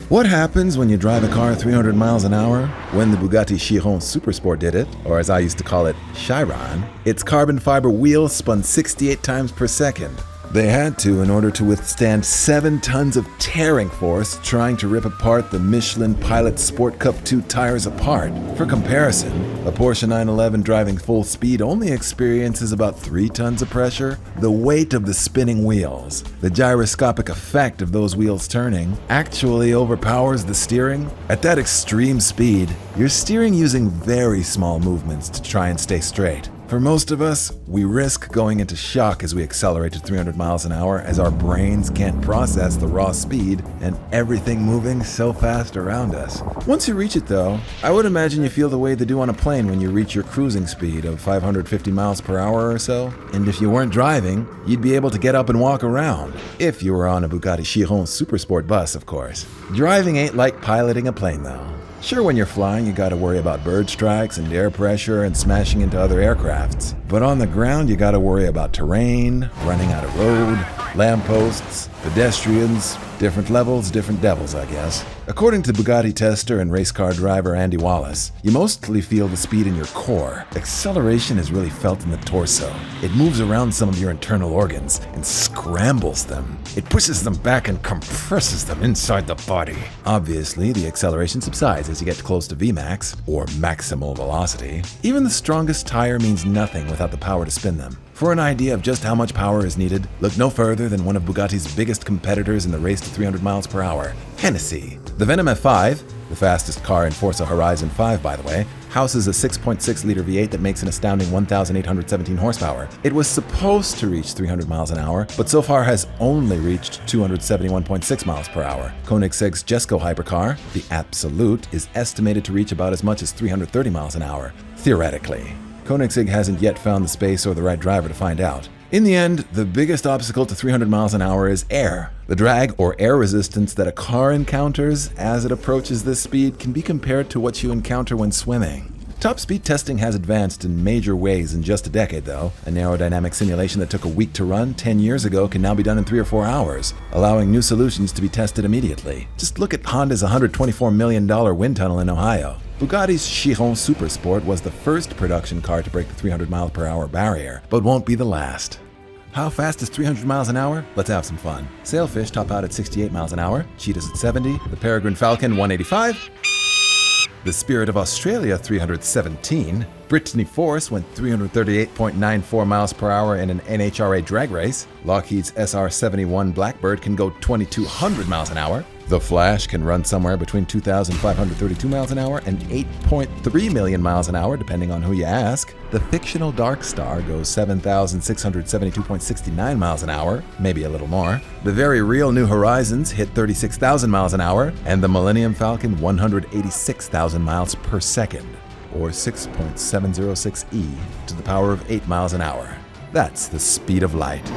What happens when you drive a car 300 miles an hour? When the Bugatti Chiron Super Sport did it, or as I used to call it, Chiron, its carbon fiber wheels spun 68 times per second. They had to in order to withstand 7 tons of tearing force trying to rip apart the Michelin Pilot Sport Cup 2 tires apart. For comparison, a Porsche 911 driving full speed only experiences about 3 tons of pressure. The weight of the spinning wheels, the gyroscopic effect of those wheels turning, actually overpowers the steering. At that extreme speed, you're steering using very small movements to try and stay straight. For most of us, we risk going into shock as we accelerate to 300 miles an hour as our brains can't process the raw speed and everything moving so fast around us. Once you reach it though, I would imagine you feel the way they do on a plane when you reach your cruising speed of 550 miles per hour or so. And if you weren't driving, you'd be able to get up and walk around. If you were on a Bugatti Chiron Super Sport bus, of course. Driving ain't like piloting a plane though. Sure, when you're flying, you gotta worry about bird strikes and air pressure and smashing into other aircrafts. But on the ground, you gotta worry about terrain, running out of road, lampposts, pedestrians, different levels, different devils, I guess. According to Bugatti tester and race car driver Andy Wallace, you mostly feel the speed in your core. Acceleration is really felt in the torso. It moves around some of your internal organs and scrambles them. It pushes them back and compresses them inside the body. Obviously, the acceleration subsides as you get close to Vmax, or maximal velocity. Even the strongest tire means nothing without the power to spin them. For an idea of just how much power is needed, look no further than one of Bugatti's biggest competitors in the race to 300 miles per hour, Hennessey. The Venom F5, the fastest car in Forza Horizon 5 by the way, houses a 6.6-liter V8 that makes an astounding 1,817 horsepower. It was supposed to reach 300 miles an hour, but so far has only reached 271.6 miles per hour. Koenigsegg's Jesko hypercar, the Absolute, is estimated to reach about as much as 330 miles an hour, theoretically. Koenigsegg hasn't yet found the space or the right driver to find out. In the end, the biggest obstacle to 300 miles an hour is air. The drag or air resistance that a car encounters as it approaches this speed can be compared to what you encounter when swimming. Top speed testing has advanced in major ways in just a decade though. A aerodynamic simulation that took a week to run 10 years ago can now be done in 3 or 4 hours, allowing new solutions to be tested immediately. Just look at Honda's $124 million wind tunnel in Ohio. Bugatti's Chiron Super Sport was the first production car to break the 300 mile per hour barrier, but won't be the last. How fast is 300 miles an hour? Let's have some fun. Sailfish top out at 68 miles an hour, Cheetah's at 70, the Peregrine Falcon 185, the Spirit of Australia 317, Brittany Force went 338.94 miles per hour in an NHRA drag race, Lockheed's SR-71 Blackbird can go 2,200 miles an hour, the Flash can run somewhere between 2,532 miles an hour and 8.3 million miles an hour, depending on who you ask. The fictional Dark Star goes 7,672.69 miles an hour, maybe a little more. The very real New Horizons hit 36,000 miles an hour, and the Millennium Falcon 186,000 miles per second, or 6.706 e to the power of 8 miles an hour. That's the speed of light.